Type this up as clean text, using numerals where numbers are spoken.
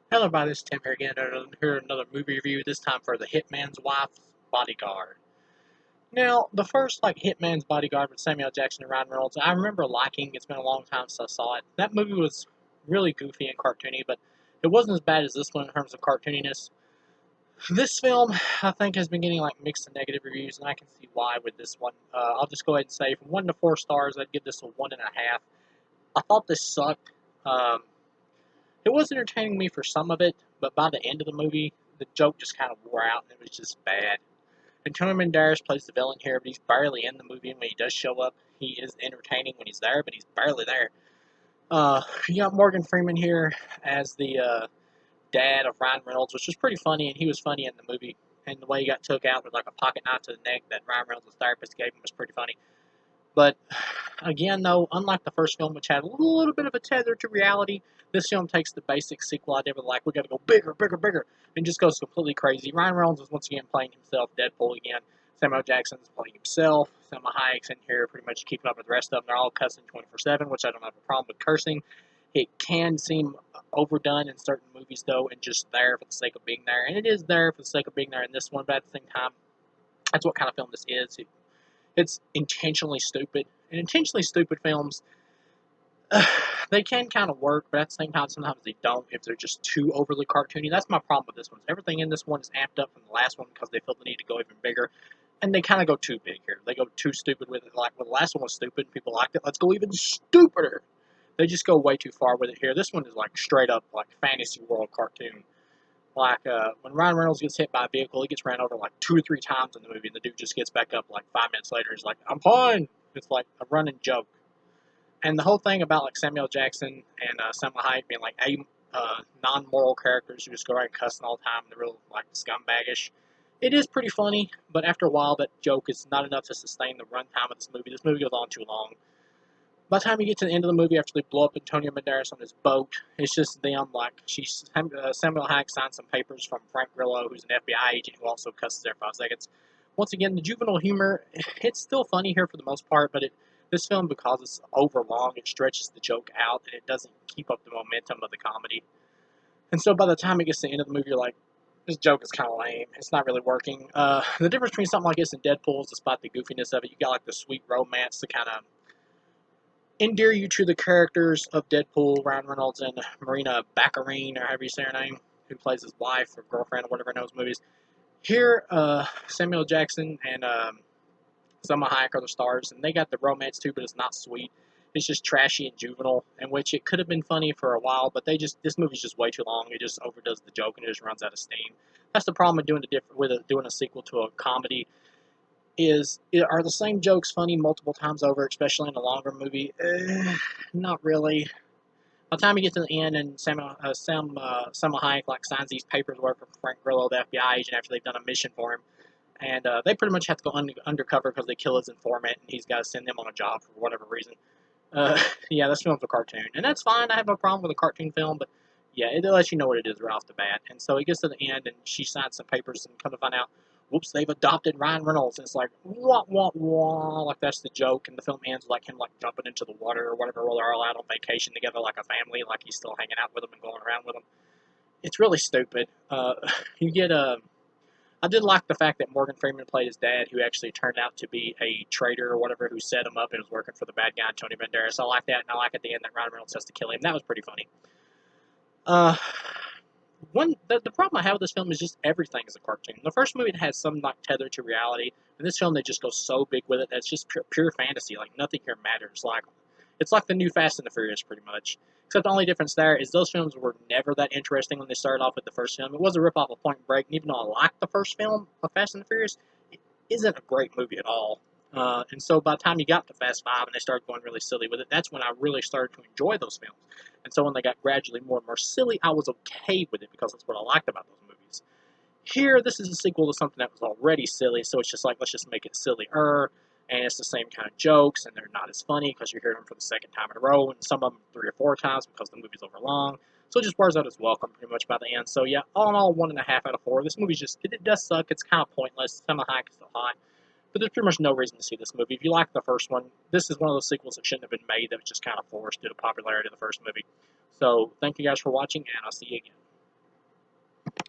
Hello, everybody. This is Tim here again. Here another movie review. This time for The Hitman's Wife, Bodyguard. Now, the first Hitman's Bodyguard with Samuel Jackson and Ryan Reynolds, I remember liking. It's been a long time since I saw it. That movie was really goofy and cartoony, but it wasn't as bad as this one in terms of cartooniness. This film, I think, has been getting mixed and negative reviews, and I can see why with this one. I'll just go ahead and say from 1 to 4 stars, I'd give this a 1.5. I thought this sucked. Um, It was entertaining me for some of it, but by the end of the movie, the joke just kind of wore out and it was just bad. Antonio Banderas plays the villain here, but he's barely in the movie. And when he does show up, he is entertaining when he's there, but he's barely there. You got Morgan Freeman here as the dad of Ryan Reynolds, which was pretty funny, and he was funny in the movie. And the way he got took out with a pocket knife to the neck that Ryan Reynolds' therapist gave him was pretty funny. But again, though, unlike the first film, which had a little bit of a tether to reality, this film takes the basic sequel idea of we got to go bigger, bigger, bigger, and just goes completely crazy. Ryan Reynolds is once again playing himself, Deadpool again. Samuel Jackson's playing himself. Selma Hayek's in here pretty much keeping up with the rest of them. They're all cussing 24/7, which I don't have a problem with cursing. It can seem overdone in certain movies, though, and just there for the sake of being there. And it is there for the sake of being there in this one, but at the same time, that's what kind of film this is. It's intentionally stupid. And intentionally stupid films, they can kind of work, but at the same time, sometimes they don't if they're just too overly cartoony. That's my problem with this one. Everything in this one is amped up from the last one because they feel the need to go even bigger. And they kind of go too big here. They go too stupid with it. Like when the last one was stupid, people liked it. Let's go even stupider. They just go way too far with it here. This one is straight up fantasy world cartoon. When Ryan Reynolds gets hit by a vehicle, he gets ran over 2 or 3 times in the movie, and the dude just gets back up 5 minutes later. He's like, "I'm fine." It's like a running joke. And the whole thing about Samuel Jackson and Salma Hayek being non-moral characters who just go around cussing all the time, and they're real scumbaggish. It is pretty funny, but after a while, that joke is not enough to sustain the runtime of this movie. This movie goes on too long. By the time you get to the end of the movie, after they blow up Antonio Banderas on his boat, it's just them Samuel Hayek signed some papers from Frank Grillo, who's an FBI agent who also cusses every 5 seconds. Once again, the juvenile humor, it's still funny here for the most part, but this film, because it's overlong, it stretches the joke out, and it doesn't keep up the momentum of the comedy. And so by the time it gets to the end of the movie, you're like, this joke is kind of lame. It's not really working. The difference between something like this and Deadpool is, despite the goofiness of it, you got the sweet romance to kind of endear you to the characters of Deadpool, Ryan Reynolds, and Marina Baccarin, or however you say her name, who plays his wife or girlfriend or whatever in those movies. Here, Samuel Jackson and Selma Hayek are the stars, and they got the romance too, but it's not sweet. It's just trashy and juvenile, in which it could have been funny for a while, but this movie's just way too long. It just overdoes the joke and it just runs out of steam. That's the problem with doing a sequel to a comedy. Are the same jokes funny multiple times over, especially in a longer movie? Not really. By the time you get to the end and Selma Hayek signs these papers work for Frank Grillo, the FBI agent, after they've done a mission for him, and they pretty much have to go undercover because they kill his informant, and he's got to send them on a job for whatever reason. Yeah, this film's a cartoon, and that's fine. I have no problem with a cartoon film, but yeah, it lets you know what it is right off the bat. And so it gets to the end, and she signs some papers, and come to find out, whoops, they've adopted Ryan Reynolds. And it's like, wah, wah, wah, that's the joke. And the film ends with him jumping into the water or whatever, while they're all out on vacation together like a family, like he's still hanging out with them and going around with them. It's really stupid. You get a. I did like the fact that Morgan Freeman played his dad, who actually turned out to be a traitor or whatever, who set him up and was working for the bad guy, Tony Banderas. I like that, and I like at the end that Ryan Reynolds has to kill him. That was pretty funny. Uh, the problem I have with this film is just everything is a cartoon. The first movie has some tether to reality, and this film they just go so big with it that it's just pure fantasy. Nothing here matters. It's like the new Fast and the Furious, pretty much. Except the only difference there is those films were never that interesting when they started off with the first film. It was a ripoff of Point Break, and even though I liked the first film of Fast and the Furious, it isn't a great movie at all. And so by the time you got to Fast 5 and they started going really silly with it, that's when I really started to enjoy those films. And so when they got gradually more and more silly, I was okay with it because that's what I liked about those movies. Here, this is a sequel to something that was already silly, so it's just let's just make it sillier. And it's the same kind of jokes, and they're not as funny because you hear them for the second time in a row, and some of them 3 or 4 times because the movie's overlong. So it just wears out its welcome pretty much by the end. So yeah, all in all, 1.5 out of 4. This movie's it does suck. It's kind of pointless. Selma Hayek is still hot. But there's pretty much no reason to see this movie. If you like the first one, this is one of those sequels that shouldn't have been made, that was just kind of forced due to popularity of the first movie. So thank you guys for watching, and I'll see you again.